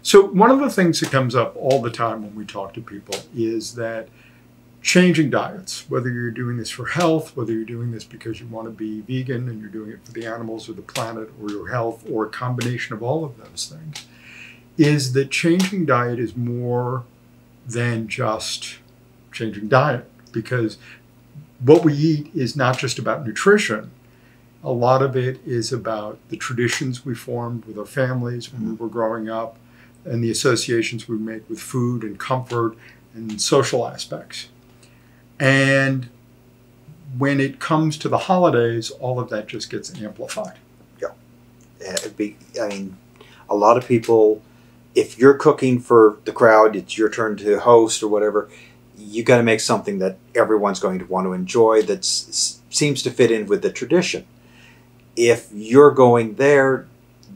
So one of the things that comes up all the time when we talk to people is that changing diets, whether you're doing this for health, whether you're doing this because you want to be vegan and you're doing it for the animals or the planet or your health or a combination of all of those things, is that changing diet is more than just changing diet, because what we eat is not just about nutrition. A lot of it is about the traditions we formed with our families when we were growing up and the associations we make with food and comfort and social aspects. And when it comes to the holidays, all of that just gets amplified. Yeah. I mean, a lot of people, if you're cooking for the crowd, it's your turn to host or whatever, you got to make something that everyone's going to want to enjoy that seems to fit in with the tradition. If you're going there,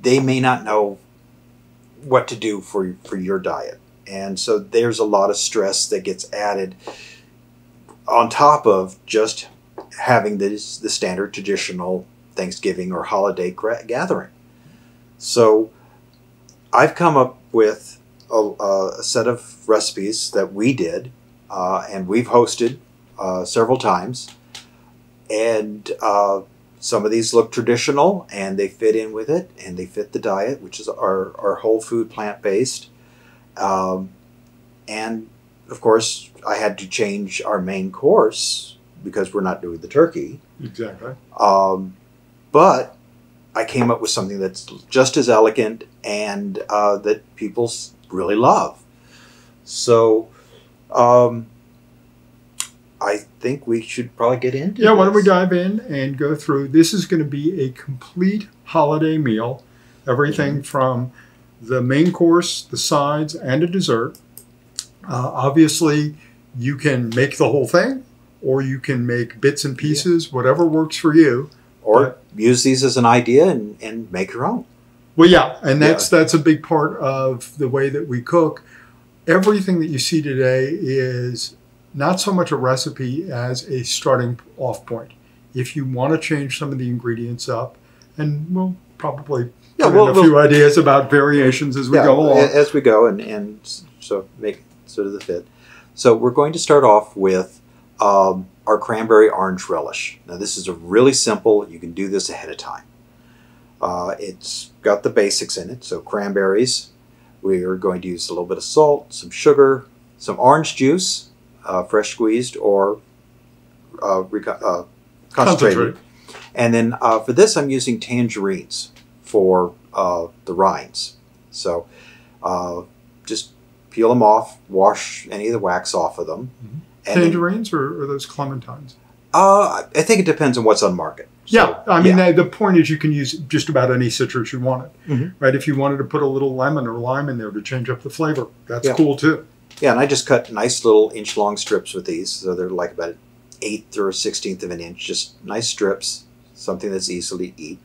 they may not know what to do for your diet. And so there's a lot of stress that gets added on top of just having the standard traditional Thanksgiving or holiday gathering. So I've come up with a set of recipes that we did, and we've hosted several times. And some of these look traditional, and they fit in with it, and they fit the diet, which is our whole food plant-based. And of course, I had to change our main course because we're not doing the turkey. Exactly. But I came up with something that's just as elegant and that people really love. So I think we should probably get into this. Why don't we dive in and go through. This is going to be a complete holiday meal. Everything from the main course, the sides, and a dessert. Obviously, you can make the whole thing, or you can make bits and pieces, whatever works for you. Or use these as an idea and make your own. Well, yeah, and that's a big part of the way that we cook. Everything that you see today is not so much a recipe as a starting off point. If you want to change some of the ingredients up, and we'll probably put in a few ideas about variations as we go along. As we go, and so make sort of the fit. So we're going to start off with our Cranberry Orange Relish. Now this is a really simple, you can do this ahead of time. It's got the basics in it, so cranberries. We are going to use a little bit of salt, some sugar, some orange juice, fresh squeezed or concentrated. And then for this I'm using tangerines for the rinds. So just peel them off, wash any of the wax off of them. Mm-hmm. Tangerines or are those clementines? I think it depends on what's on market. So, I mean, the point is you can use just about any citrus you wanted, right? If you wanted to put a little lemon or lime in there to change up the flavor, that's cool too. Yeah, and I just cut nice little inch-long strips with these, so they're like about an 1/8 or 1/16 of an inch, just nice strips, something that's easily to eat.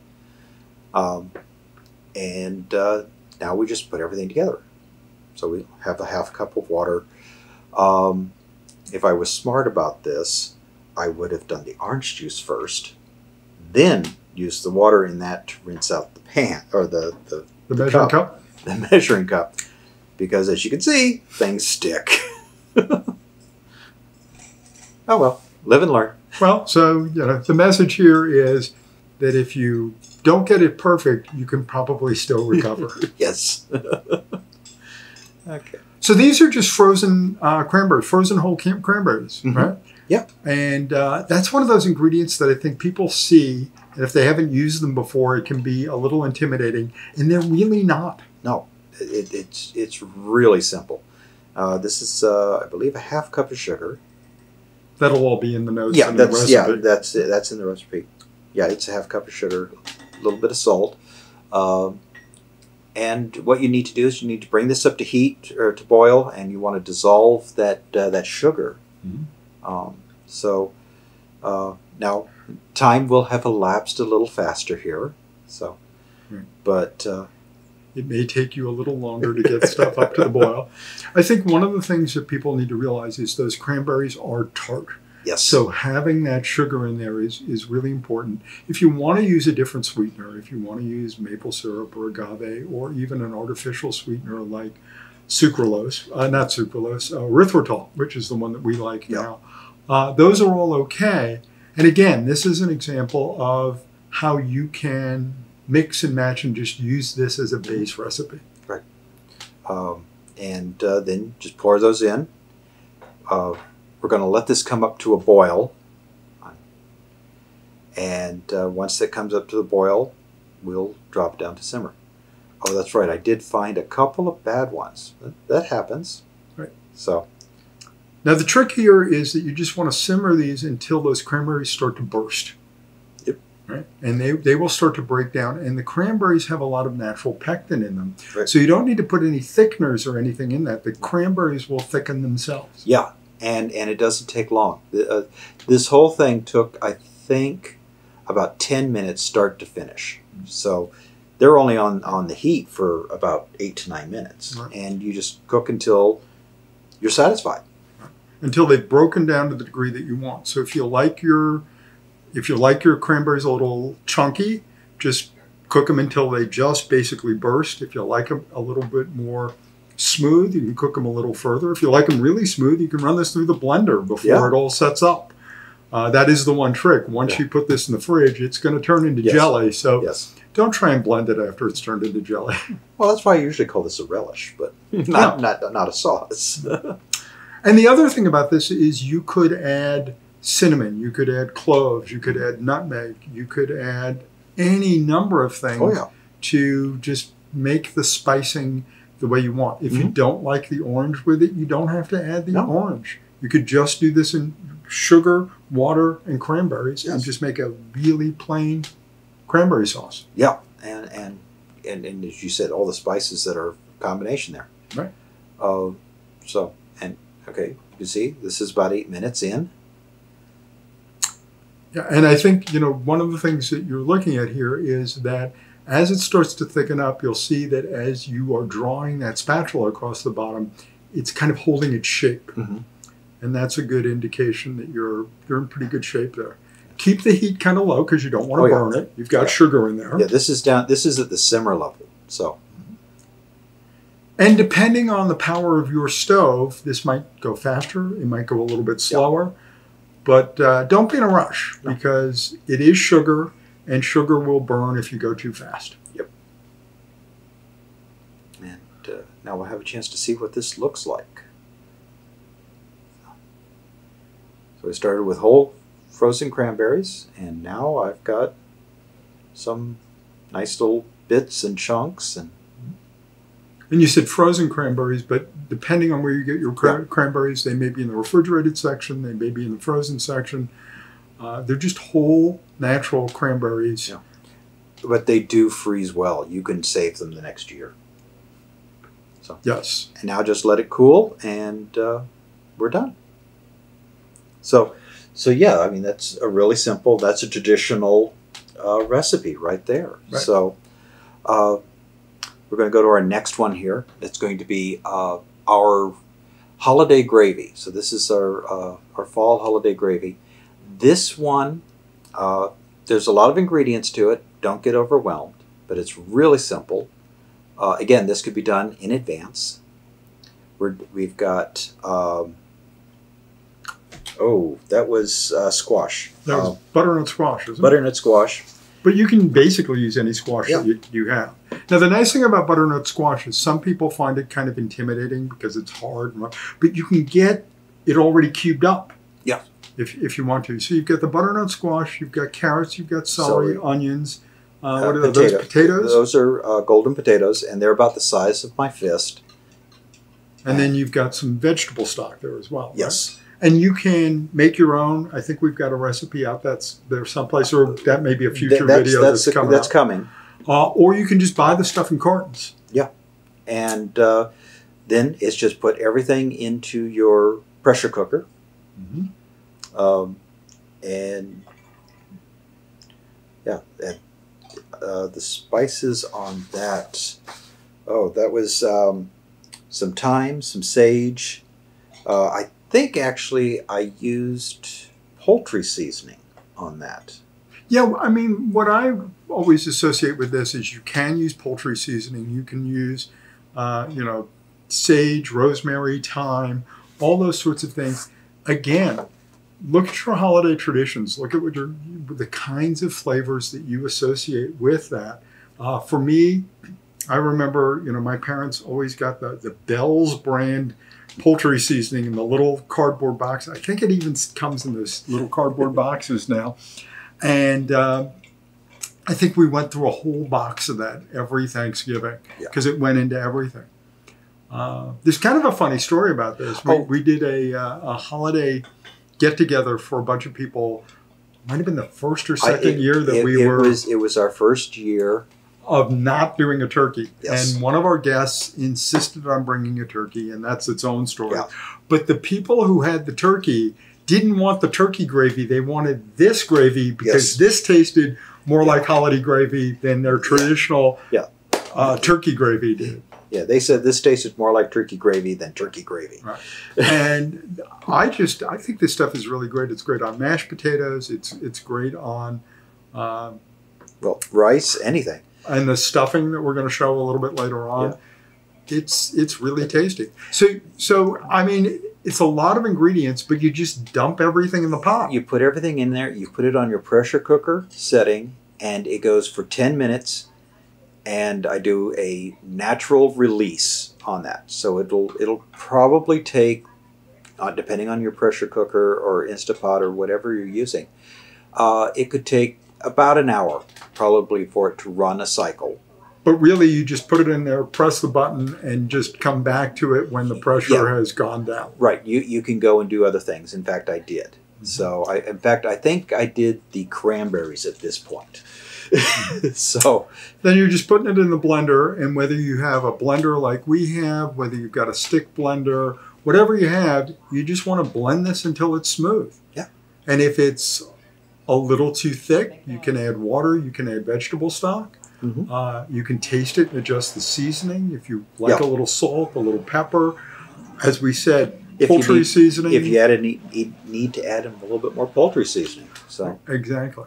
And now we just put everything together. So we have a 1/2 cup of water. If I was smart about this, I would have done the orange juice first, then use the water in that to rinse out the pan or the measuring cup. The measuring cup, because as you can see, things stick. Oh well, live and learn. Well, so the message here is that if you don't get it perfect, you can probably still recover. Yes. Okay. So these are just frozen cranberries, frozen whole cranberries, right? Yep. And that's one of those ingredients that I think people see, and if they haven't used them before, it can be a little intimidating, and they're really not. No, it's really simple. This is, I believe, a 1/2 cup of sugar. That'll all be in the notes. Yeah, in the recipe. That's in the recipe. Yeah, it's a 1/2 cup of sugar, a little bit of salt. And what you need to do is you need to bring this up to heat or to boil, and you want to dissolve that sugar. Now time will have elapsed a little faster here. So, but it may take you a little longer to get stuff up to the boil. I think one of the things that people need to realize is those cranberries are tart. Yes. So having that sugar in there is really important. If you want to use a different sweetener, if you want to use maple syrup or agave or even an artificial sweetener like sucralose, not sucralose, erythritol, which is the one that we like now, those are all okay. And again, this is an example of how you can mix and match and just use this as a base recipe. Right. And then just pour those in. We're going to let this come up to a boil. And once that comes up to the boil, we'll drop down to simmer. Oh, that's right. I did find a couple of bad ones. That happens. Right. So. Now the trick here is that you just want to simmer these until those cranberries start to burst. Yep. Right? And they will start to break down. And the cranberries have a lot of natural pectin in them. Right. So you don't need to put any thickeners or anything in that. The cranberries will thicken themselves. Yeah. And it doesn't take long. This whole thing took, I think, about 10 minutes start to finish. So they're only on the heat for about 8 to 9 minutes. Right. And you just cook until you're satisfied. Until they've broken down to the degree that you want. So if you like your cranberries a little chunky, just cook them until they just basically burst. If you like them a little bit more smooth, you can cook them a little further. If you like them really smooth, you can run this through the blender before it all sets up. That is the one trick. Once you put this in the fridge, it's going to turn into jelly. So don't try and blend it after it's turned into jelly. Well, that's why I usually call this a relish, but not a sauce. And the other thing about this is you could add cinnamon, you could add cloves, you could add nutmeg, you could add any number of things to just make the spicing the way you want. If you don't like the orange with it, you don't have to add the orange. You could just do this in sugar, water, and cranberries and just make a really plain cranberry sauce. Yeah, and as you said, all the spices that are a combination there. Right. Okay, you see, this is about 8 minutes in. Yeah, and I think, one of the things that you're looking at here is that as it starts to thicken up, you'll see that as you are drawing that spatula across the bottom, it's kind of holding its shape. And that's a good indication that you're in pretty good shape there. Keep the heat kind of low because you don't want to burn it. You've got sugar in there. Yeah, this is at the simmer level. So. And depending on the power of your stove, this might go faster. It might go a little bit slower. But don't be in a rush because it is sugar, and sugar will burn if you go too fast. Yep. And now we'll have a chance to see what this looks like. So we started with whole frozen cranberries, and now I've got some nice little bits and chunks. And you said frozen cranberries, but depending on where you get your cranberries, they may be in the refrigerated section, they may be in the frozen section. They're just whole, natural cranberries. Yeah. But they do freeze well. You can save them the next year. So yes. And now just let it cool, and we're done. So yeah, I mean, that's a really simple, that's a traditional recipe right there. Right. So we're going to go to our next one here. It's going to be our holiday gravy. So this is our fall holiday gravy. This one, there's a lot of ingredients to it. Don't get overwhelmed, but it's really simple. Again, this could be done in advance. We've got, that was squash. That was butternut squash, isn't it? Butternut squash. But you can basically use any squash that you have. Now, the nice thing about butternut squash is some people find it kind of intimidating because it's hard, but you can get it already cubed up. Yeah. If you want to. So you've got the butternut squash, you've got carrots, you've got celery. Onions. What are those? Potatoes? Those are golden potatoes, and they're about the size of my fist. And then you've got some vegetable stock there as well. Yes. Right? And you can make your own. I think we've got a recipe out that's there someplace, or that may be a future video that's coming. That's coming. Or you can just buy the stuff in cartons. Yeah. And then it's just put everything into your pressure cooker. And the spices on that. Oh, that was some thyme, some sage. I think actually I used poultry seasoning on that. Yeah, I mean, what I always associate with this is you can use poultry seasoning. You can use, sage, rosemary, thyme, all those sorts of things. Again, look at your holiday traditions. Look at the kinds of flavors that you associate with that. For me, I remember, my parents always got the Bell's brand poultry seasoning in the little cardboard box. I think it even comes in those little cardboard boxes now. And I think we went through a whole box of that every Thanksgiving because it went into everything. There's kind of a funny story about this. We did a holiday get-together for a bunch of people. Might have been the first or second year that It was our first year of not doing a turkey. Yes. And one of our guests insisted on bringing a turkey, and that's its own story. Yeah. But the people who had the turkey didn't want the turkey gravy. They wanted this gravy because this tasted more like holiday gravy than their traditional turkey gravy did. Yeah, they said this tasted more like turkey gravy than turkey gravy. Right. And I think this stuff is really great. It's great on mashed potatoes. It's great on rice, anything. And the stuffing that we're going to show a little bit later on. Yeah. It's really tasty. So I mean, it's a lot of ingredients, but you just dump everything in the pot. You put everything in there. You put it on your pressure cooker setting, and it goes for 10 minutes. And I do a natural release on that. So it'll probably take, depending on your pressure cooker or Instapot or whatever you're using, it could take about an hour probably for it to run a cycle. But really, you just put it in there, press the button, and just come back to it when the pressure has gone down. Right. You can go and do other things. In fact, I did. Mm-hmm. So I think I did the cranberries at this point. So then you're just putting it in the blender, and whether you have a blender like we have, whether you've got a stick blender, whatever you have, you just want to blend this until it's smooth. Yeah. And if it's a little too thick, you can add water, you can add vegetable stock. Mm-hmm. You can taste it and adjust the seasoning if you like a little salt, a little pepper. As we said, poultry seasoning. If you need to add a little bit more poultry seasoning. So exactly.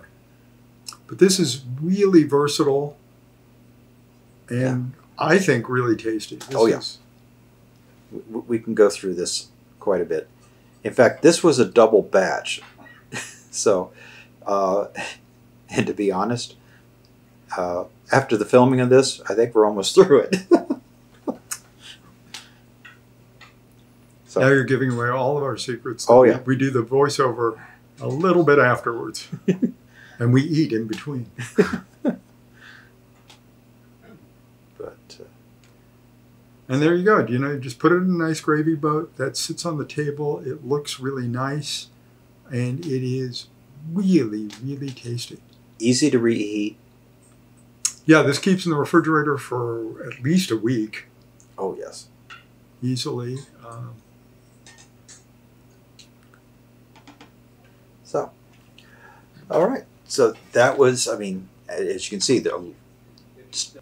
But this is really versatile and I think really tasty. We can go through this quite a bit. In fact, this was a double batch. So, and to be honest, after the filming of this, I think we're almost through it. So, now you're giving away all of our secrets. We do the voiceover a little bit afterwards. And we eat in between. And there you go. You just put it in a nice gravy boat that sits on the table. It looks really nice. And it is really, really tasty. Easy to reheat. Yeah, this keeps in the refrigerator for at least a week. Oh, yes. Easily. So, all right. So that was, I mean, as you can see, the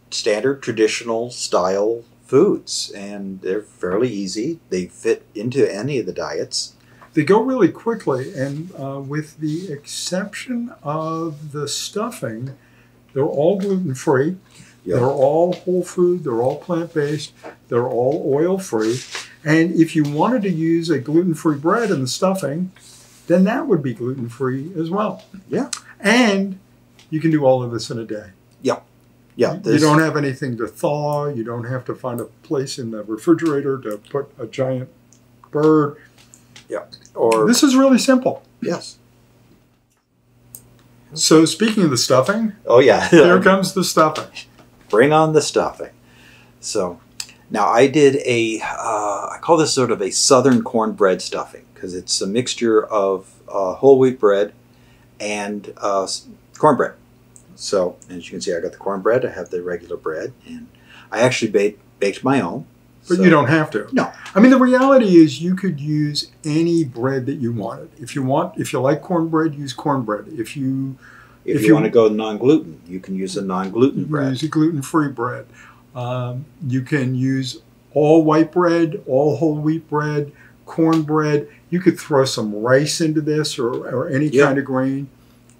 standard traditional style foods, and they're fairly easy. They fit into any of the diets. They go really quickly, and with the exception of the stuffing, they're all gluten-free. Yep. They're all whole food. They're all plant-based. They're all oil-free. And if you wanted to use a gluten-free bread in the stuffing, then that would be gluten-free as well. Yeah. And you can do all of this in a day. Yeah. Yeah. You don't have anything to thaw. You don't have to find a place in the refrigerator to put a giant bird. Yeah. This is really simple. Yes. So speaking of the stuffing. Oh, yeah. Here comes the stuffing. Bring on the stuffing. So now I did I call this sort of a southern cornbread stuffing because it's a mixture of whole wheat bread and cornbread. So as you can see, I got the cornbread. I have the regular bread, and I actually baked my own. But you don't have to. No. I mean, the reality is you could use any bread that you wanted. If you like cornbread, use cornbread. If you want to go non-gluten, you can use a non-gluten bread. Use a gluten-free bread. You can use all white bread, all whole wheat bread, cornbread. You could throw some rice into this or any kind of grain.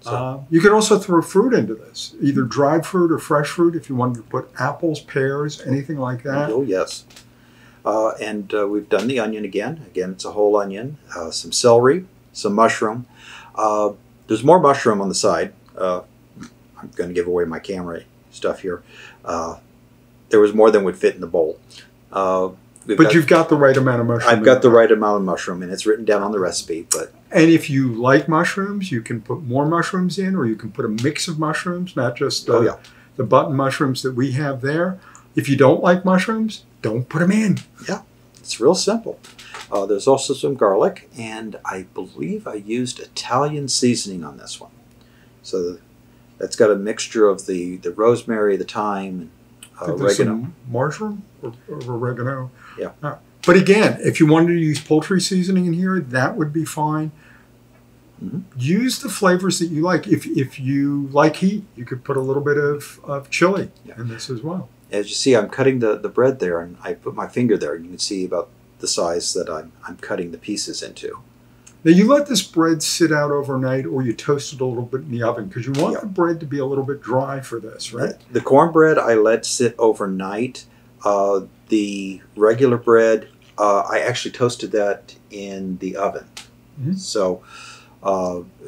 So, You could also throw fruit into this, either dried fruit or fresh fruit if you wanted to put apples, pears, anything like that. oh, yes. And we've done the onion again. Again, it's a whole onion, some celery, some mushroom. There's more mushroom on the side. I'm going to give away my camera stuff here. There was more than would fit in the bowl. But you've got the right amount of mushroom. I've got the right amount of mushroom, and it's written down on the recipe. And if you like mushrooms, you can put more mushrooms in, or you can put a mix of mushrooms, not just the button mushrooms that we have there. If you don't like mushrooms, don't put them in. Yeah, it's real simple. There's also some garlic, and I believe I used Italian seasoning on this one. So that's got a mixture of the rosemary, the thyme, and oregano. Marjoram or oregano. Yeah. But again, if you wanted to use poultry seasoning in here, that would be fine. Use the flavors that you like. If you like heat, you could put a little bit of chili in this as well. As you see, I'm cutting the bread there, and I put my finger there, and you can see about the size that I'm cutting the pieces into. Now you let this bread sit out overnight, or you toast it a little bit in the oven, because you want the bread to be a little bit dry for this, right? The cornbread I let sit overnight. The regular bread, I actually toasted that in the oven. So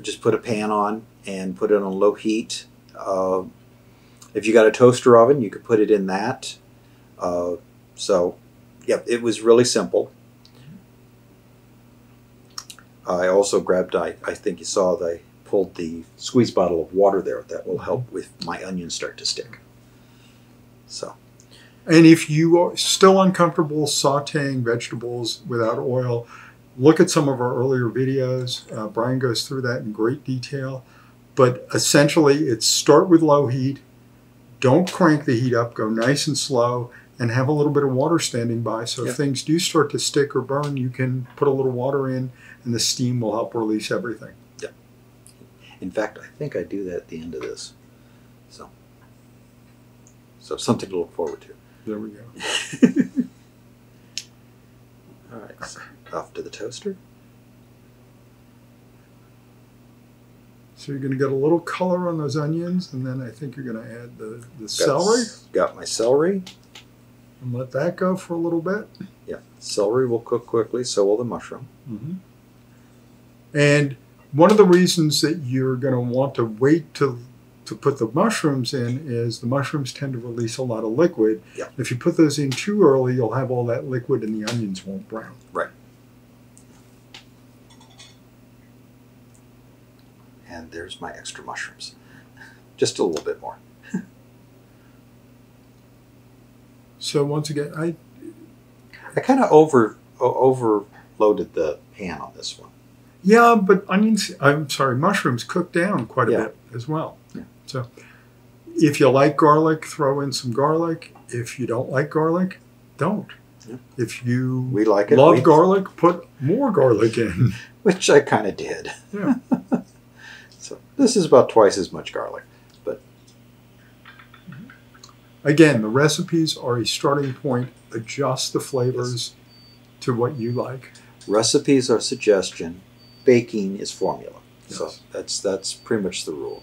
just put a pan on and put it on low heat. If you got a toaster oven, you could put it in that. So, yeah, it was really simple. I also grabbed, I think you saw, I pulled the squeeze bottle of water there. That will help with my onions start to stick. So. And if you are still uncomfortable sauteing vegetables without oil, look at some of our earlier videos. Brian goes through that in great detail. But essentially, it's start with low heat. Don't crank the heat up. Go nice and slow. And have a little bit of water standing by. So if things do start to stick or burn, you can put a little water in, and the steam will help release everything. Yeah. In fact, I think I do that at the end of this. So something to look forward to. There we go. All right, so off to the toaster. So you're going to get a little color on those onions, and then I think you're going to add the celery. Got my celery. And let that go for a little bit. Yeah, celery will cook quickly, so will the mushroom. And one of the reasons that you're going to want to wait to put the mushrooms in is the mushrooms tend to release a lot of liquid. Yeah. If you put those in too early, you'll have all that liquid and the onions won't brown. Right. And there's my extra mushrooms. Just a little bit more. So once again, I kind of overloaded the pan on this one. Yeah, but mushrooms cook down quite a bit as well. Yeah. So if you like garlic, throw in some garlic. If you don't like garlic, don't. Yeah. If you love garlic, put more garlic in. Which I kind of did. Yeah. So this is about twice as much garlic. But again, the recipes are a starting point. Adjust the flavors to what you like. Recipes are suggestion. Baking is formula. Yes. So that's pretty much the rule.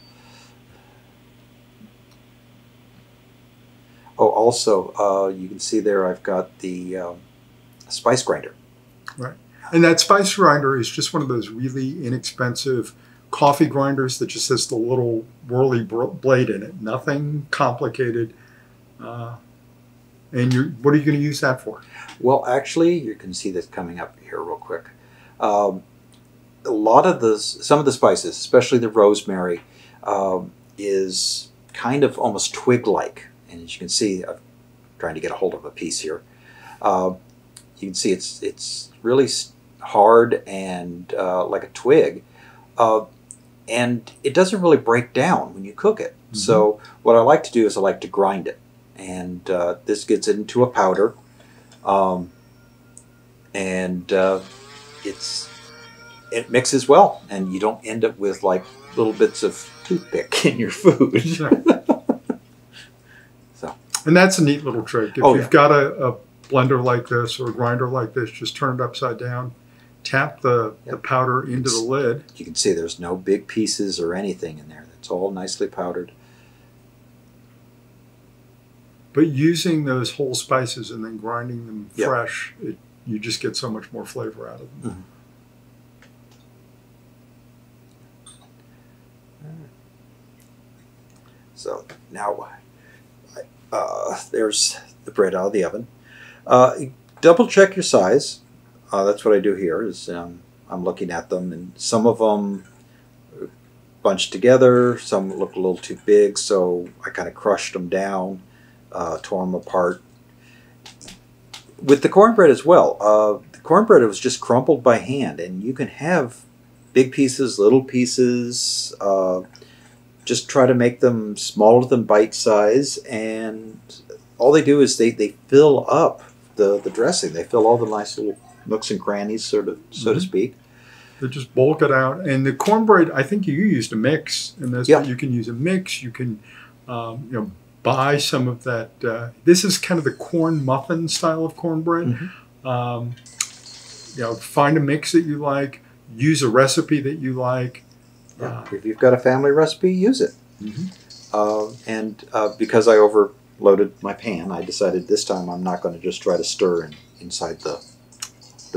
Oh, also, you can see there I've got the spice grinder. Right. And that spice grinder is just one of those really inexpensive coffee grinders that just has the little whirly blade in it. Nothing complicated. And what are you going to use that for? Well, actually, you can see this coming up here real quick. Some of the spices, especially the rosemary, is kind of almost twig-like. And as you can see, I'm trying to get a hold of a piece here. You can see it's really hard and like a twig. And it doesn't really break down when you cook it. So what I like to do is I like to grind it. And this gets it into a powder. It mixes well, and you don't end up with like little bits of toothpick in your food. So, and that's a neat little trick. If you've got a blender like this or a grinder like this, just turn it upside down tap the powder into the lid. You can see there's no big pieces or anything in there. It's all nicely powdered. But using those whole spices and then grinding them fresh, you just get so much more flavor out of them. So now there's the bread out of the oven. Double check your size. That's what I do here. Is I'm looking at them, and some of them are bunched together. Some look a little too big, so I kind of crushed them down, tore them apart. With the cornbread as well, the cornbread was just crumpled by hand, and you can have big pieces, little pieces. Just try to make them smaller than bite size, and all they do is they fill up the dressing. They fill all the nice little nooks and crannies, so to speak. They just bulk it out. And the cornbread, I think you used a mix, and that's what you can use a mix. You can buy some of that. This is kind of the corn muffin style of cornbread. Find a mix that you like. Use a recipe that you like. If you've got a family recipe, use it. Because I overloaded my pan, I decided this time I'm not going to just try to stir inside the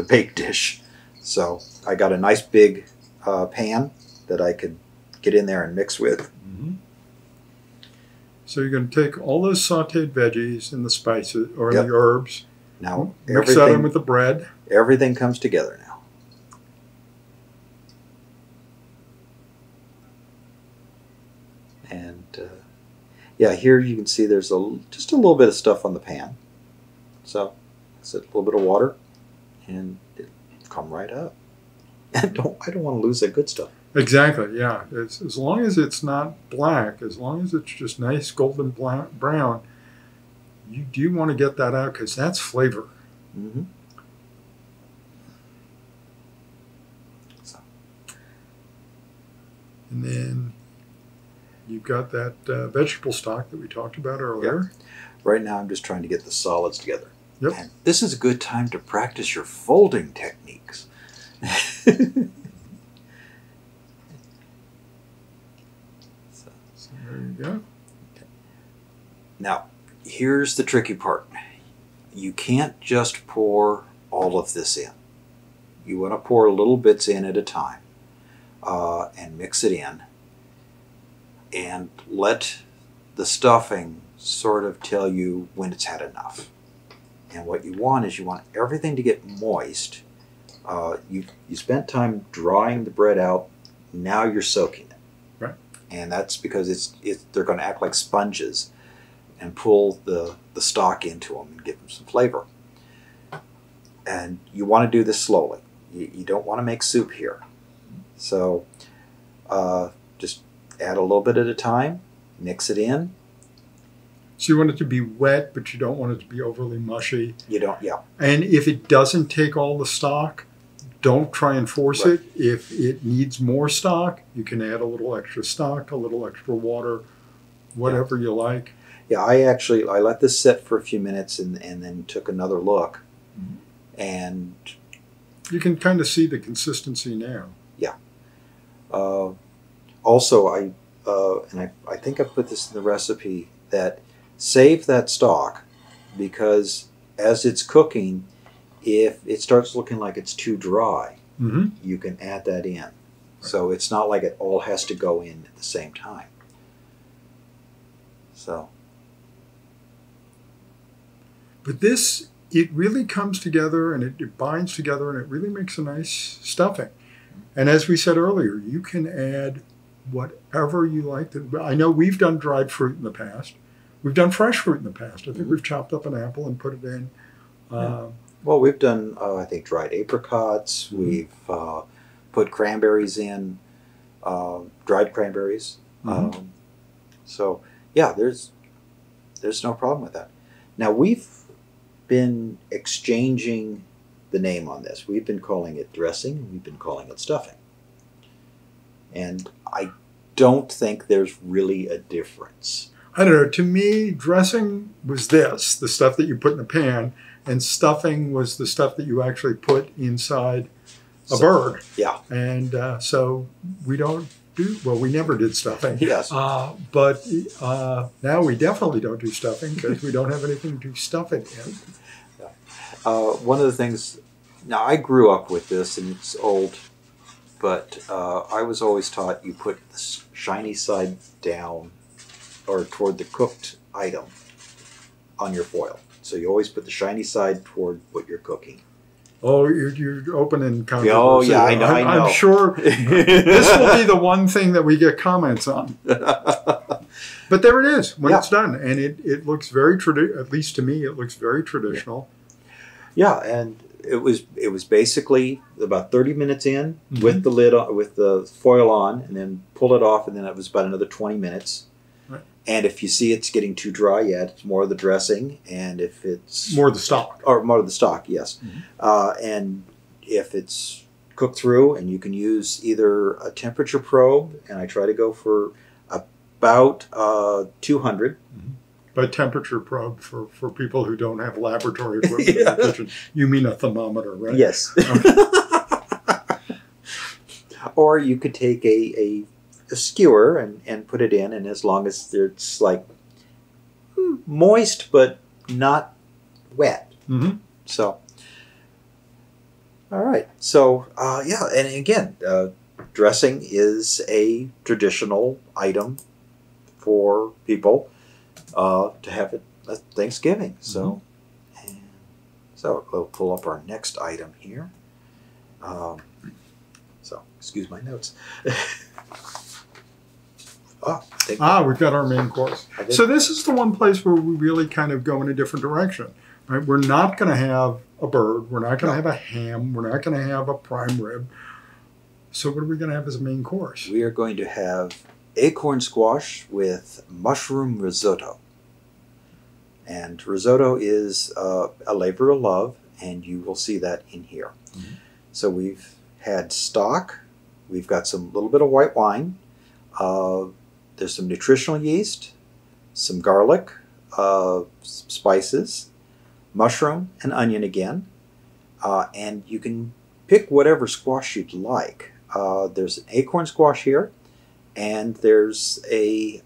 baked dish. So I got a nice big pan that I could get in there and mix with. So you're going to take all those sautéed veggies and the spices or the herbs. Now mix that in with the bread. Everything comes together now. And here you can see there's just a little bit of stuff on the pan. So it's a little bit of water, and it'll come right up. I don't want to lose that good stuff. Exactly. Yeah. As long as it's not black, as long as it's just nice golden brown, you do want to get that out because that's flavor. And then you've got that vegetable stock that we talked about earlier. Right now I'm just trying to get the solids together. And this is a good time to practice your folding techniques. So there you go. Now, here's the tricky part. You can't just pour all of this in. You want to pour little bits in at a time and mix it in. And let the stuffing sort of tell you when it's had enough. And what you want is you want everything to get moist. You spent time drying the bread out. Now you're soaking it. Right. And that's because they're going to act like sponges and pull the stock into them and give them some flavor. And you want to do this slowly. You don't want to make soup here. So just add a little bit at a time, mix it in. So you want it to be wet, but you don't want it to be overly mushy. You don't, And if it doesn't take all the stock, don't try and force it. If it needs more stock, you can add a little extra stock, a little extra water, whatever you like. Yeah, I let this sit for a few minutes and then took another look. And you can kind of see the consistency now. Yeah. Also, I think I put this in the recipe, that save that stock, because as it's cooking, if it starts looking like it's too dry, you can add that in. So it's not like it all has to go in at the same time. So. But this, it really comes together and it binds together and it really makes a nice stuffing. And as we said earlier, you can add whatever you like. I know we've done dried fruit in the past. We've done fresh fruit in the past. I think we've chopped up an apple and put it in. Well, we've done, I think, dried apricots. We've put cranberries in, dried cranberries. So, yeah, there's no problem with that. Now, we've been exchanging the name on this. We've been calling it dressing. We've been calling it stuffing. And I don't think there's really a difference. I don't know. To me, dressing was this, the stuff that you put in a pan, and stuffing was the stuff that you actually put inside a bird. Yeah. And so we don't do, well, we never did stuffing. Yes. But now we definitely don't do stuffing because we don't have anything to stuff it in. One of the things, now I grew up with this and it's old, but I was always taught you put the shiny side down or toward the cooked item on your foil. So you always put the shiny side toward what you're cooking. Oh, you're opening controversy. Oh, yeah, I know. I'm sure this will be the one thing that we get comments on. But there it is when it's done. And it looks very traditional, at least to me, it looks very traditional. Yeah, and it was basically about 30 minutes in with the lid on, with the foil on, and then pull it off, and then it was about another 20 minutes. Right. And if you see it's getting too dry yet, it's more of the dressing, and if it's more of the stock, or more of the stock, yes. And if it's cooked through, and you can use either a temperature probe, and I try to go for about 200. By temperature probe, for people who don't have laboratory equipment in the kitchen, you mean a thermometer, right? Yes. Or you could take a skewer and put it in, and as long as it's like moist but not wet. So, all right. So, yeah, and again, dressing is a traditional item for people to have it at Thanksgiving. So, so we'll pull up our next item here. So, excuse my notes. We've got our main course. So this is the one place where we really kind of go in a different direction. Right? We're not going to have a bird. We're not going to have a ham. We're not going to have a prime rib. So what are we going to have as a main course? We are going to have acorn squash with mushroom risotto. And risotto is a labor of love, and you will see that in here. So we've had stock. We've got some little bit of white wine. There's some nutritional yeast, some garlic, spices, mushroom, and onion again. And you can pick whatever squash you'd like. There's an acorn squash here, and there's a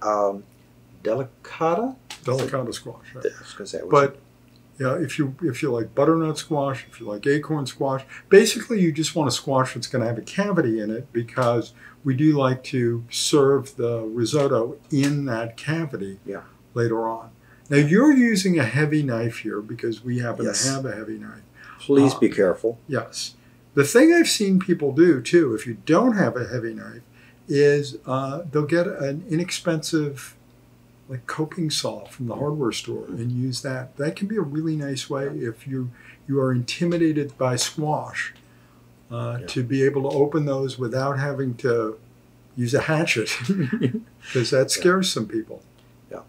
delicata squash. Right? I was going to say, but yeah, if you like butternut squash, if you like acorn squash, basically you just want a squash that's going to have a cavity in it, because we do like to serve the risotto in that cavity later on. Now you're using a heavy knife here because we happen to have a heavy knife. Please be careful. Yes. The thing I've seen people do too, if you don't have a heavy knife, is they'll get an inexpensive like coping saw from the hardware store and use that. That can be a really nice way if you are intimidated by squash to be able to open those without having to use a hatchet, because that scares some people. Yeah,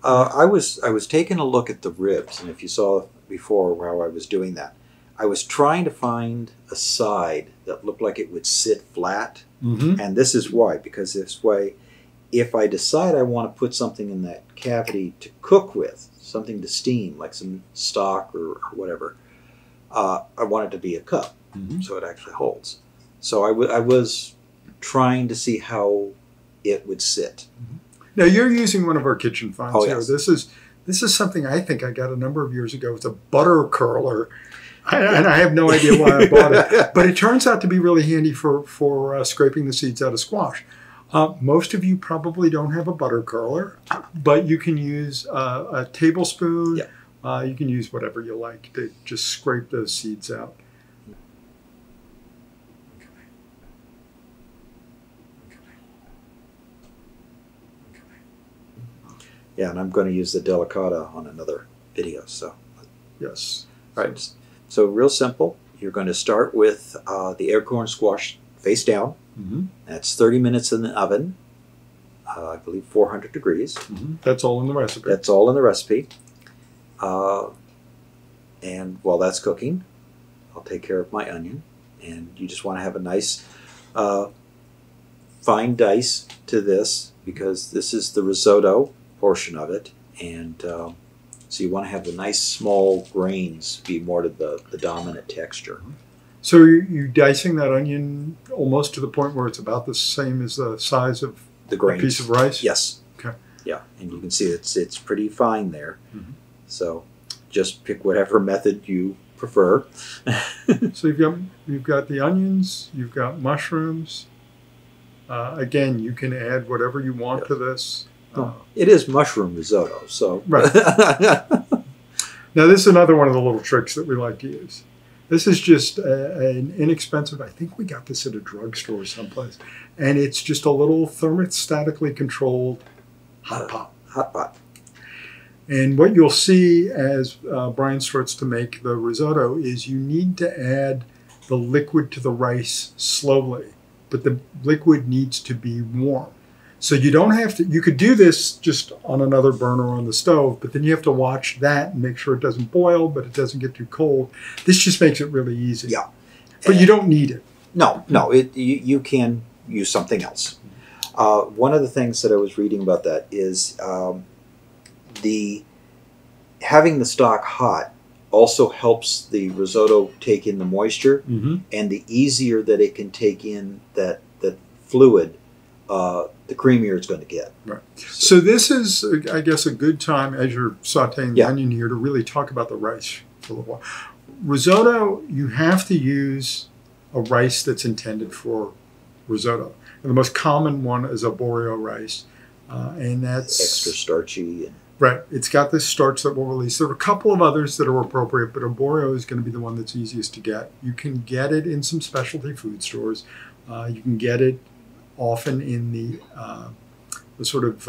I was taking a look at the ribs, and if you saw before how I was doing that, I was trying to find a side that looked like it would sit flat, and this is why, because this way, if I decide I want to put something in that cavity to cook with, something to steam, like some stock or whatever, I want it to be a cup, so it actually holds. So I was trying to see how it would sit. Now you're using one of our kitchen finds here. Yes. This is something I think I got a number of years ago. It's a butter curler. And I have no idea why I bought it. But it turns out to be really handy for scraping the seeds out of squash. Most of you probably don't have a butter curler, but you can use a tablespoon. You can use whatever you like to just scrape those seeds out. Yeah, and I'm going to use the delicata on another video. So yes. All right. So real simple. You're going to start with the acorn squash face down. That's 30 minutes in the oven. I believe 400 degrees. That's all in the recipe. That's all in the recipe. And while that's cooking, I'll take care of my onion. And you just want to have a nice fine dice to this, because this is the risotto portion of it. And so you want to have the nice small grains be more to the dominant texture. So you dicing that onion almost to the point where it's about the same as the size of The a grains. piece of rice? Yes. Okay. Yeah, and you can see it's pretty fine there. Mhm. So just pick whatever method you prefer. So you've got the onions, you've got mushrooms. Again, you can add whatever you want to this. It is mushroom risotto, so Right. Now this is another one of the little tricks that we like to use. This is just an inexpensive, I think we got this at a drugstore someplace, and it's just a little thermostatically controlled hot pot. hot pot. And what you'll see as Brian starts to make the risotto is you need to add the liquid to the rice slowly, but the liquid needs to be warm. So you don't have to, you could do this just on another burner on the stove, but then you have to watch that and make sure it doesn't boil, but it doesn't get too cold. This just makes it really easy. Yeah. But you don't need it. No, you can use something else. One of the things that I was reading about that is the having the stock hot also helps the risotto take in the moisture, Mm-hmm. and the easier that it can take in that fluid, the creamier it's going to get. Right. So this is, I guess, a good time as you're sauteing the onion here to really talk about the rice for a little while. Risotto, you have to use a rice that's intended for risotto. And the most common one is arborio rice, and that's Extra starchy. And right. It's got this starch that will release. There are a couple of others that are appropriate, but arborio is going to be the one that's easiest to get. You can get it in some specialty food stores. You can get it often in the sort of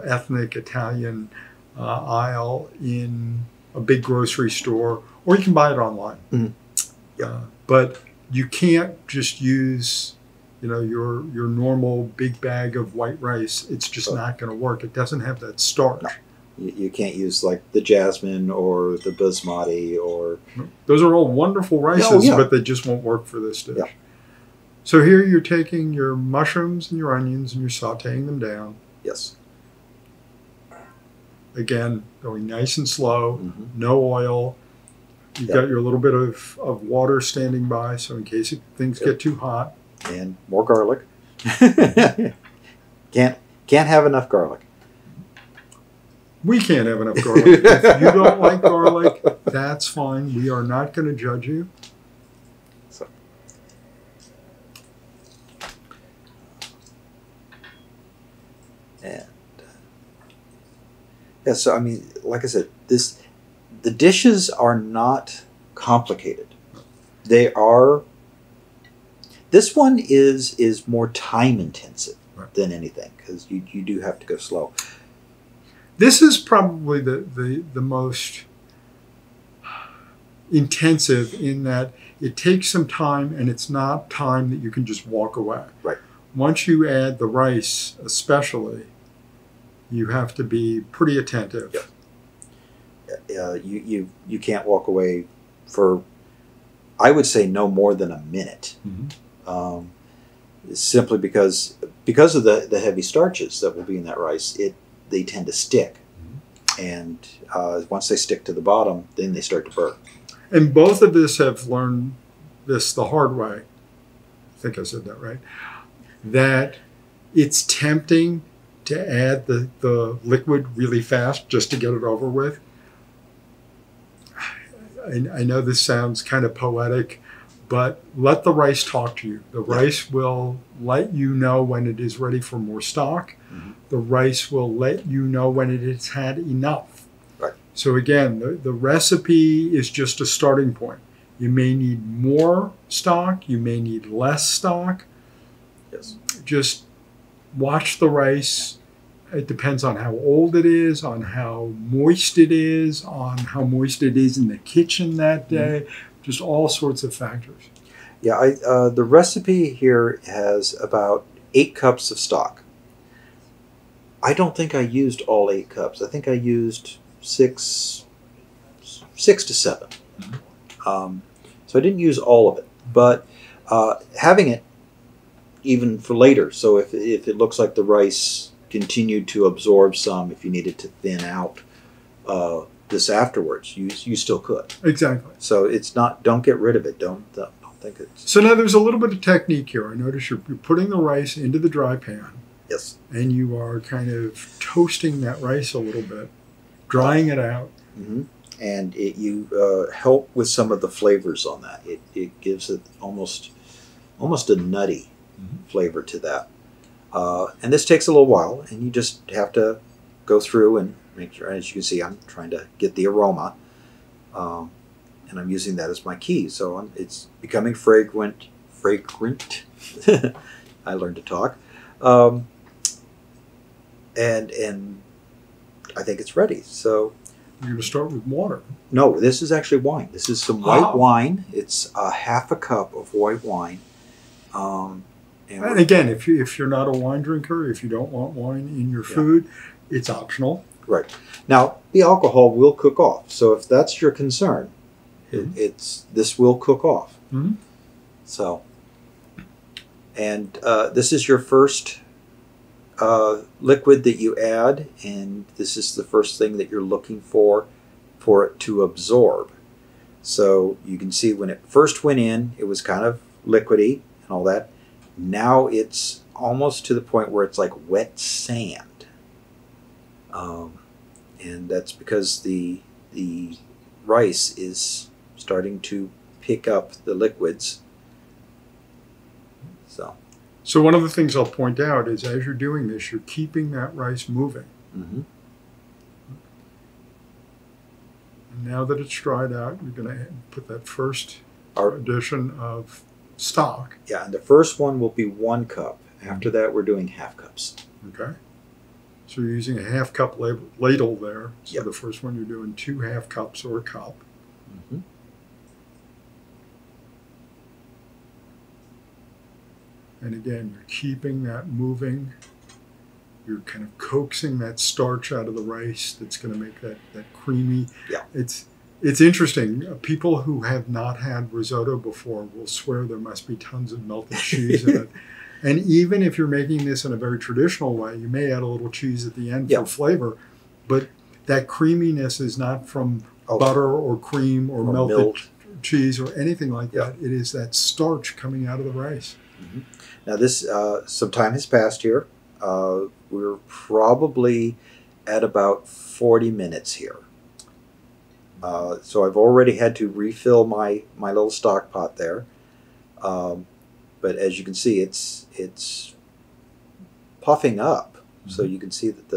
ethnic Italian aisle in a big grocery store, or you can buy it online. Mm-hmm. But you can't just use your normal big bag of white rice. It's just not going to work. It doesn't have that starch. No. You can't use like the jasmine or the basmati or... Those are all wonderful rices, yeah. but they just won't work for this dish. Yeah. So here you're taking your mushrooms and your onions and you're sauteing them down. Yes. Again, going nice and slow, Mm-hmm. no oil. You've got your little bit of water standing by, so in case things get too hot. And more garlic. Can't have enough garlic. We can't have enough garlic. If you don't like garlic, that's fine. We are not going to judge you. So. And so I mean, like I said, the dishes are not complicated. They are. This one is more time intensive than anything because you do have to go slow. This is probably the most intensive in that it takes some time, and it's not time that you can just walk away. Right. Once you add the rice, especially, you have to be pretty attentive. Yeah. You can't walk away for, I would say, no more than a minute. Mm-hmm. Simply because of the heavy starches that will be in that rice, they tend to stick. Mm-hmm. And once they stick to the bottom, then they start to burn. And both of us have learned this the hard way. I think I said that right. That it's tempting to add the liquid really fast just to get it over with. I know this sounds kind of poetic, but let the rice talk to you. The rice will let you know when it is ready for more stock. Mm-hmm. The rice will let you know when it has had enough. Right. So again, the recipe is just a starting point. You may need more stock. You may need less stock. Yes. Just watch the rice. It depends on how old it is, on how moist it is, on how moist it is in the kitchen that day. Mm-hmm. Just all sorts of factors. Yeah, the recipe here has about 8 cups of stock. I don't think I used all 8 cups. I think I used 6 to 7. Mm-hmm. So I didn't use all of it, but having it even for later. So if it looks like the rice continued to absorb some, if you needed to thin out this afterwards, you still could. Exactly. So it's not. Don't get rid of it. Don't think it's. So now there's a little bit of technique here. I notice you're putting the rice into the dry pan. Yes. And you are kind of toasting that rice a little bit, drying it out. Mm-hmm. And you help with some of the flavors on that. It gives it almost a nutty flavor to that. And this takes a little while, and you just have to go through and make sure. As you can see, I'm trying to get the aroma, and I'm using that as my key. So it's becoming fragrant. I learned to talk, and I think it's ready. So you're going to start with water. No, this is actually wine. This is some white wine. It's a half a cup of white wine. And again, if you're not a wine drinker, if you don't want wine in your food, it's optional. Right. Now, the alcohol will cook off. So if that's your concern, this will cook off. Mm-hmm. So, and this is your first liquid that you add, and this is the first thing that you're looking for it to absorb. So you can see when it first went in, it was kind of liquidy and all that. Now it's almost to the point where it's like wet sand, and that's because the rice is starting to pick up the liquids. So one of the things I'll point out is as you're doing this, you're keeping that rice moving. Mm-hmm. And now that it's dried out, you're going to put that first addition of stock. Yeah, and the first one will be 1 cup. After that, we're doing half cups. Okay. So you're using a half cup ladle there. So Yep. the first one you're doing 2 half cups or a cup. Mm-hmm. And again, you're keeping that moving. You're kind of coaxing that starch out of the rice that's going to make that creamy. Yeah. It's interesting. People who have not had risotto before will swear there must be tons of melted cheese in it. And even if you're making this in a very traditional way, you may add a little cheese at the end for flavor. But that creaminess is not from butter or cream or melted milk. Cheese or anything like that. It is that starch coming out of the rice. Mm-hmm. Now this, some time has passed here. We're probably at about 40 minutes here. So I've already had to refill my little stock pot there. But as you can see, it's puffing up. Mm-hmm. So you can see that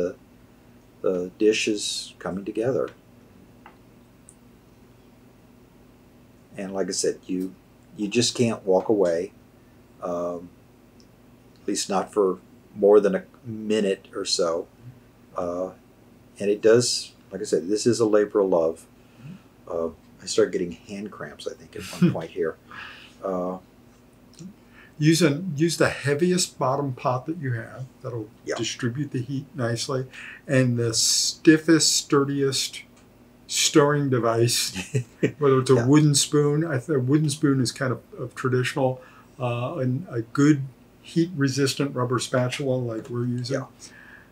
the dish is coming together. And like I said, you just can't walk away. At least not for more than a minute or so. And it does, like I said, this is a labor of love. I start getting hand cramps, I think, at one point here. Use the heaviest bottom pot that you have. That'll distribute the heat nicely. And the stiffest, sturdiest stirring device, whether it's a wooden spoon. I think a wooden spoon is kind of traditional. And a good heat-resistant rubber spatula like we're using. Yeah.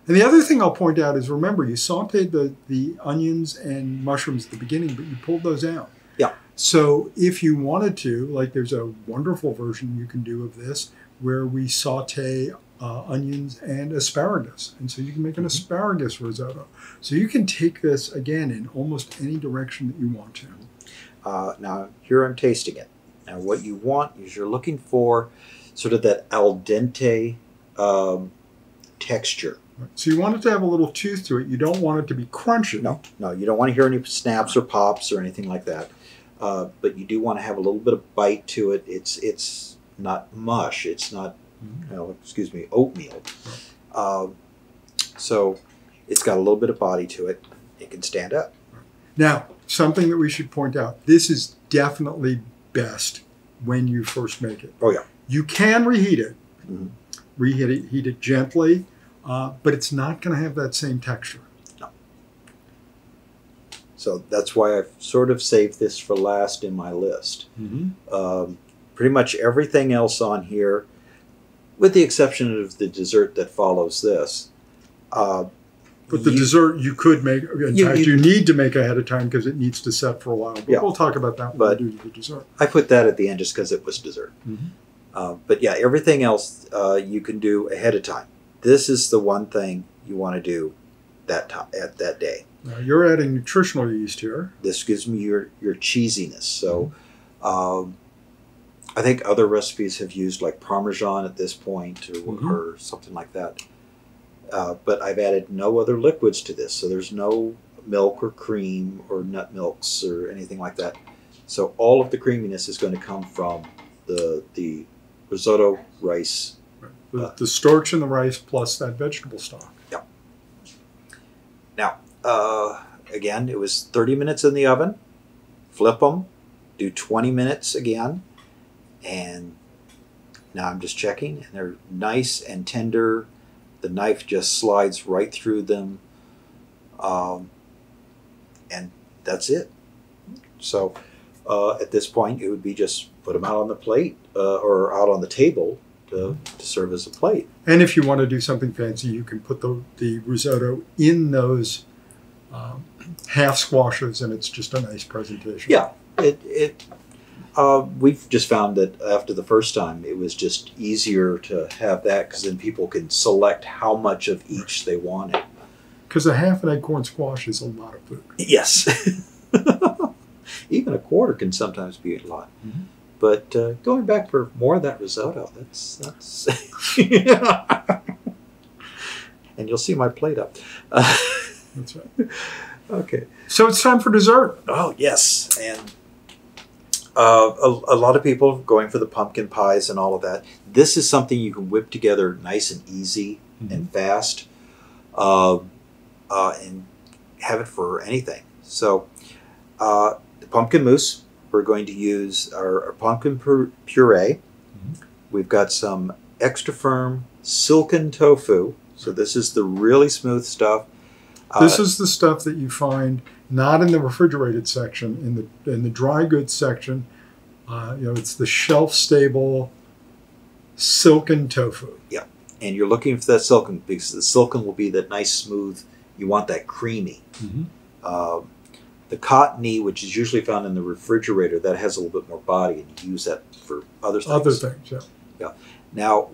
And the other thing I'll point out is, remember, you sauteed the onions and mushrooms at the beginning, but you pulled those out. Yeah. So if you wanted to, like there's a wonderful version you can do of this where we saute onions and asparagus. And so you can make an asparagus risotto. So you can take this, again, in almost any direction that you want to. Now, here I'm tasting it. Now, what you want is you're looking for sort of that al dente texture. So you want it to have a little tooth to it. You don't want it to be crunchy. No, you don't want to hear any snaps or pops or anything like that. But you do want to have a little bit of bite to it. It's not mush. It's not, oatmeal. So it's got a little bit of body to it. It can stand up. Now, something that we should point out. This is definitely best when you first make it. Oh, yeah. You can reheat it. Mm-hmm. Heat it gently, but it's not going to have that same texture. No. So that's why I've sort of saved this for last in my list. Mm-hmm. Pretty much everything else on here, with the exception of the dessert that follows this, But the dessert you could make. In fact, you need to make ahead of time because it needs to set for a while. But we'll talk about that when we do the dessert. I put that at the end just because it was dessert. But yeah, everything else you can do ahead of time. This is the one thing you want to do at that day. Now you're adding nutritional yeast here. This gives me your cheesiness. So I think other recipes have used like Parmesan at this point or something like that. But I've added no other liquids to this. So there's no milk or cream or nut milks or anything like that. So all of the creaminess is going to come from the risotto rice. The starch in the rice plus that vegetable stock. Yeah. Now, again, it was 30 minutes in the oven. Flip them. Do 20 minutes again. And now I'm just checking. And they're nice and tender. The knife just slides right through them. And that's it. So at this point, it would be just put them out on the plate or out on the table to serve as a plate. And if you want to do something fancy, you can put the risotto in those half squashes, and it's just a nice presentation. Yeah, we've just found that after the first time, it was just easier to have that because then people can select how much of each they wanted. Because a half an acorn squash is a lot of food. Yes. Even a quarter can sometimes be a lot. But going back for more of that risotto, that's and you'll see my plate up. That's right. Okay. So it's time for dessert. Oh, yes. And a lot of people going for the pumpkin pies and all of that. This is something you can whip together nice and easy and fast and have it for anything. So the pumpkin mousse, we're going to use our pumpkin puree. We've got some extra firm silken tofu. So this is the really smooth stuff. This is the stuff that you find not in the refrigerated section, in the dry goods section. It's the shelf-stable silken tofu. Yeah, and you're looking for that silken because the silken will be that nice smooth. You want that creamy. The cottony, which is usually found in the refrigerator, that has a little bit more body, and you use that for other things. Other things, yeah. Now,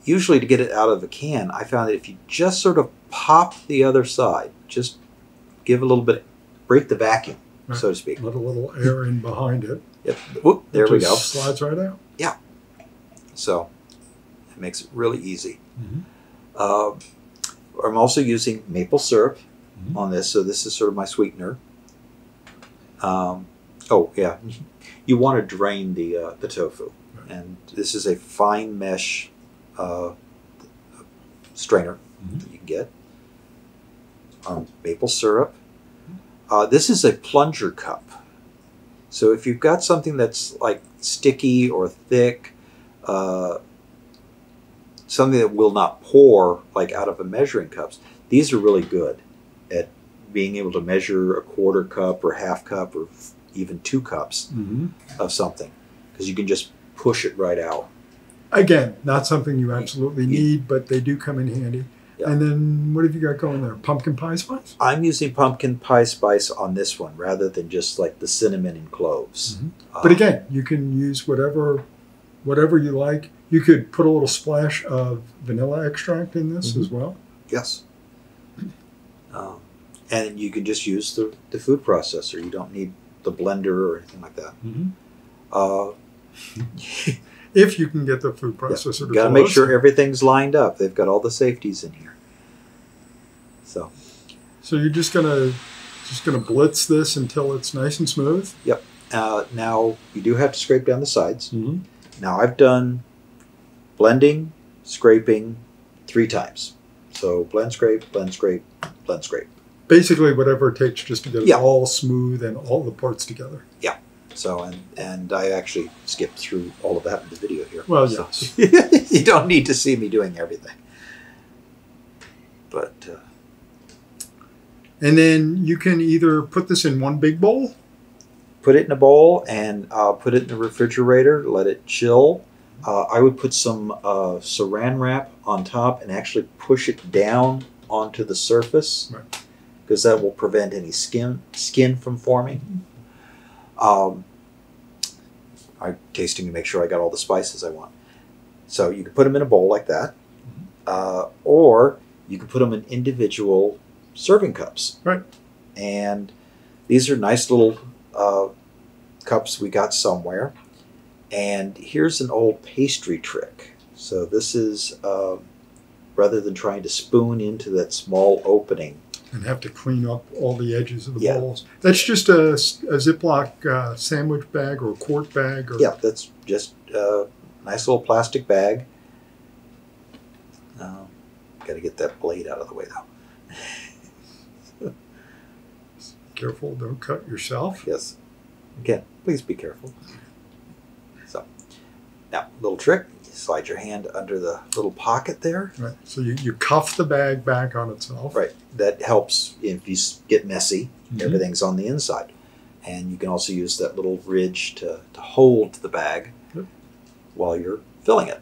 usually to get it out of the can, I found that if you just sort of pop the other side, just give a little bit, break the vacuum, so to speak. Let a little air in behind it. Yep. Whoop, there we go. Slides right out. Yeah. So it makes it really easy. I'm also using maple syrup on this, so this is sort of my sweetener. Oh yeah, you want to drain the tofu, and this is a fine mesh strainer that you can get. Maple syrup. This is a plunger cup. So if you've got something that's like sticky or thick, something that will not pour like out of a measuring cups, these are really good at being able to measure a quarter cup or half cup or even 2 cups of something, because you can just push it right out. Again, not something you absolutely need, but they do come in handy. Yeah. And then what have you got going there? Pumpkin pie spice? I'm using pumpkin pie spice on this one rather than just like the cinnamon and cloves. But again, you can use whatever you like. You could put a little splash of vanilla extract in this as well. Yes. And you can just use the food processor. You don't need the blender or anything like that. If you can get the food processor to got to make sure everything's lined up. They've got all the safeties in here. So you're just gonna blitz this until it's nice and smooth. Yep. Now you do have to scrape down the sides. Now I've done blending, scraping 3 times. So blend, scrape, blend, scrape, blend, scrape. Basically, whatever it takes just to get it all smooth and all the parts together. Yeah. So, and I actually skipped through all of that in the video here. Well, so. yes. You don't need to see me doing everything. But... and then you can either put this in one big bowl. Put it in a bowl and put it in the refrigerator. Let it chill. I would put some saran wrap on top and actually push it down onto the surface, because that will prevent any skin from forming. I'm tasting to make sure I got all the spices I want. So you can put them in a bowl like that, or you can put them in individual serving cups. Right. And these are nice little cups we got somewhere. And here's an old pastry trick. So this is, rather than trying to spoon into that small opening, and have to clean up all the edges of the bowls. That's just a Ziploc sandwich bag or a quart bag? Or... Yeah, that's just a nice little plastic bag. Got to get that blade out of the way, though. Careful, don't cut yourself. Yes. Again, please be careful. So, now, little trick. You slide your hand under the little pocket there. Right. So you cuff the bag back on itself. Right. That helps if you get messy. Everything's on the inside. And you can also use that little ridge to hold the bag while you're filling it.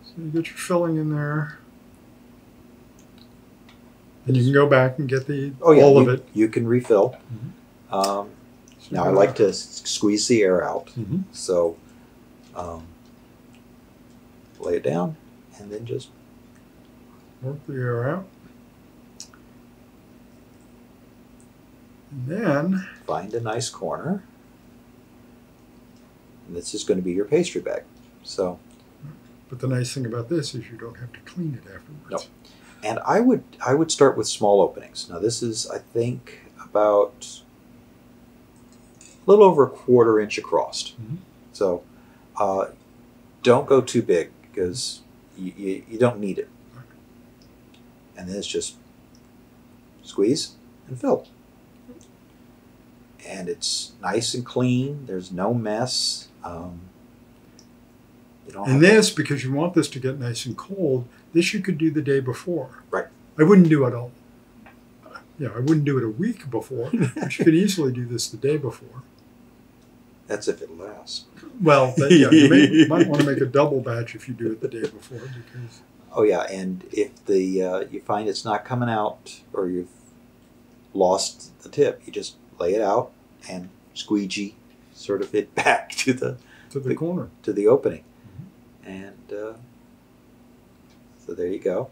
So you get your filling in there. And you can go back and get all of it. You can refill. Now I like to squeeze the air out. So lay it down and then just work the air out. And then find a nice corner. And this is going to be your pastry bag. So, but the nice thing about this is you don't have to clean it afterwards. No. And I would start with small openings. Now this is, I think, about a little over a 1/4 inch across. So don't go too big because you don't need it. And then it's just squeeze and fill. And it's nice and clean. There's no mess. And this, because you want this to get nice and cold, this you could do the day before. Right. I wouldn't do it I wouldn't do it a week before, but you could easily do this the day before. That's if it lasts. Well, you might want to make a double batch if you do it the day before. Because oh yeah, and if you find it's not coming out or you've lost the tip, you just lay it out and squeegee sort of it back to the corner, to the opening. And so there you go.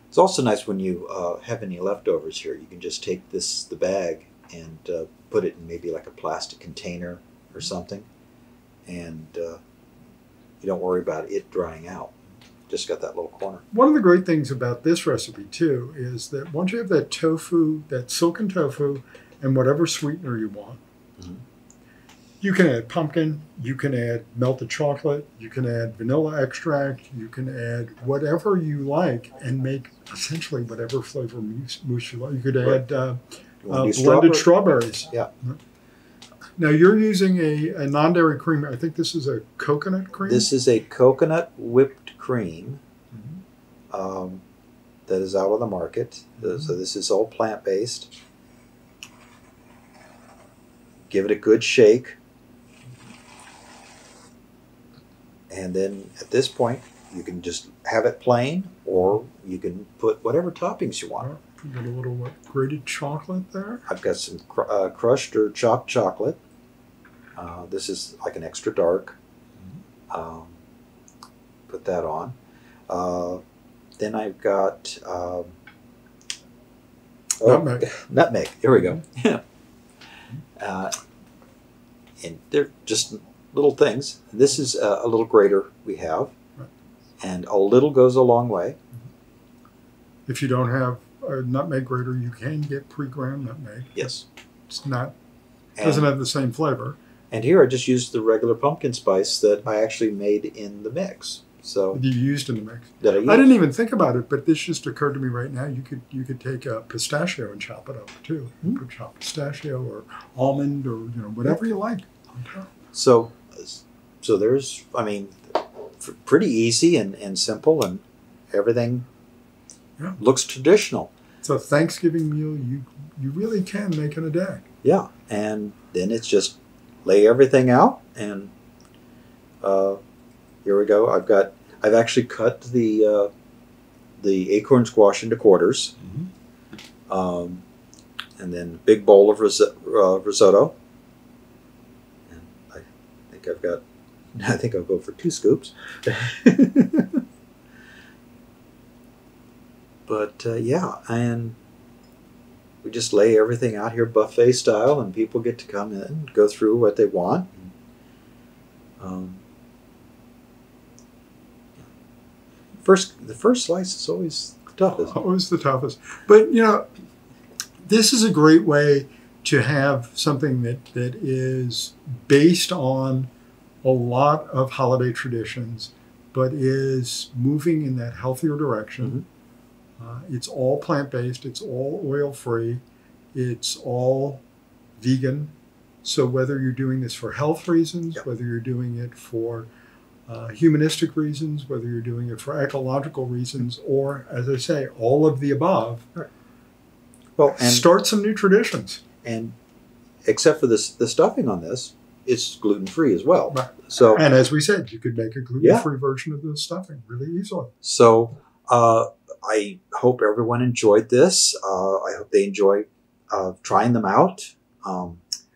It's also nice when you have any leftovers here. You can just take the bag and put it in maybe like a plastic container or something, and you don't worry about it drying out. Just got that little corner. One of the great things about this recipe too is that once you have that tofu, that silken tofu, and whatever sweetener you want, you can add pumpkin, you can add melted chocolate, you can add vanilla extract, you can add whatever you like and make essentially whatever flavor mousse you like. You could add blended strawberries. Yeah. Now you're using a non-dairy cream. I think this is a coconut cream? This is a coconut whipped cream that is out on the market. So this is all plant-based. Give it a good shake. And then at this point, you can just have it plain, or you can put whatever toppings you want. You got a little grated chocolate there? I've got some crushed or chopped chocolate. This is like an extra dark. Put that on. Then I've got nutmeg. Nutmeg. Here we go. And they're just little things. This is a little grater we have, and a little goes a long way. If you don't have a nutmeg grater, you can get pre-ground nutmeg. Yes. Doesn't have the same flavor. And here I just used the regular pumpkin spice that I actually made in the mix. So you used in the mix. That I used. I didn't even think about it, but this just occurred to me right now. You could take a pistachio and chop it up too. You could chop pistachio or almond or whatever you like on top. So there's, I mean, pretty easy and simple, and everything looks traditional. It's a Thanksgiving meal you really can make in a day. Yeah, and then it's just lay everything out, and here we go. I've actually cut the the acorn squash into quarters, and then a big bowl of risotto. And I think I'll go for 2 scoops. But yeah, and we just lay everything out here buffet style, and people get to come in and go through what they want. The first slice is always the toughest. Always the toughest. But, you know, this is a great way to have something that is based on a lot of holiday traditions, but is moving in that healthier direction. It's all plant-based. It's all oil-free. It's all vegan. So whether you're doing this for health reasons, whether you're doing it for humanistic reasons, whether you're doing it for ecological reasons, or, as I say, all of the above, well, and start some new traditions. And except for the stuffing on this, it's gluten-free as well. Right. So, and as we said, you could make a gluten-free version of the stuffing really easily. So I hope everyone enjoyed this. I hope they enjoy trying them out.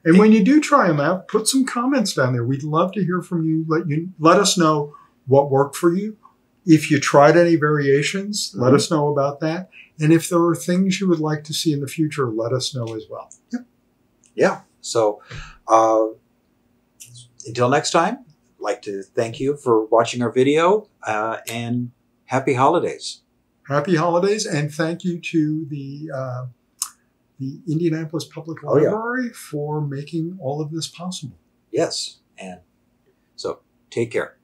And when you do try them out, put some comments down there. We'd love to hear from you. Let us know what worked for you. If you tried any variations, let us know about that. And if there are things you would like to see in the future, let us know as well. Yep. Yeah. So until next time, I'd like to thank you for watching our video and happy holidays. Happy holidays, and thank you to the Indianapolis Public Library for making all of this possible. Yes. And so take care.